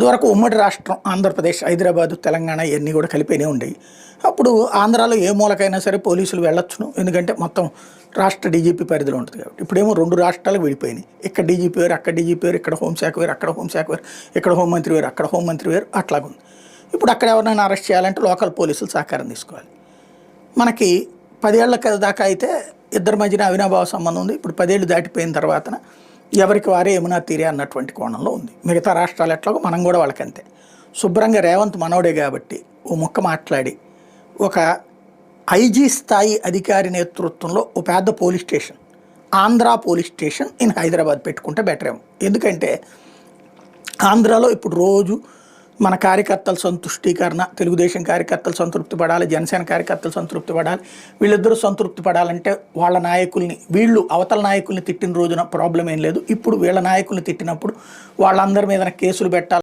అదివరకు ఉమ్మడి రాష్ట్రం ఆంధ్రప్రదేశ్, హైదరాబాదు, తెలంగాణ ఇవన్నీ కూడా కలిపినే ఉండేవి. అప్పుడు ఆంధ్రాలో ఏ మూలకైనా సరే పోలీసులు వెళ్ళొచ్చును. ఎందుకంటే మొత్తం రాష్ట్ర డీజీపీ పరిధిలో ఉంటుంది కాబట్టి. ఇప్పుడేమో 2 రాష్ట్రాలు విడిపోయినాయి. ఇక్కడ డీజీపీ వేరు, అక్కడ డీజీపీ వేరు, ఇక్కడ హోంశాఖ వేరు, అక్కడ హోంశాఖ వేరు, ఇక్కడ హోంమంత్రి వేరు, అక్కడ హోంమంత్రి వేరు, అట్లాగుంది. ఇప్పుడు అక్కడ ఎవరినైనా అరెస్ట్ చేయాలంటే లోకల్ పోలీసులు సహకారం తీసుకోవాలి. మనకి 10 ఏళ్ల దాకా అయితే ఇద్దరి మధ్యన అవినాభావ సంబంధం ఉంది. ఇప్పుడు 10 ఏళ్ళు దాటిపోయిన తర్వాత ఎవరికి వారే యమునా తీరే అన్నటువంటి కోణంలో ఉంది. మిగతా రాష్ట్రాలు ఎట్లాగో మనం కూడా వాళ్ళకంతే. శుభ్రంగా రేవంత్ మనోడే కాబట్టి ఓ ముక్క మాట్లాడి ఒక ఐజీ స్థాయి అధికారి నేతృత్వంలో ఓ పెద్ద police station, Andhra police station in Hyderabad పెట్టుకుంటే బెటర్ ఏమో. ఎందుకంటే ఆంధ్రాలో ఇప్పుడు రోజు మన కార్యకర్తల సంతుష్టీకరణ, తెలుగుదేశం కార్యకర్తలు సంతృప్తి పడాలి, జనసేన కార్యకర్తలు సంతృప్తి పడాలి. వీళ్ళిద్దరూ సంతృప్తి పడాలంటే వాళ్ళ నాయకుల్ని, వీళ్ళు అవతల నాయకుల్ని తిట్టిన రోజున ప్రాబ్లం ఏం లేదు. ఇప్పుడు వీళ్ళ నాయకుల్ని తిట్టినప్పుడు వాళ్ళందరి మీద కేసులు పెట్టాలి.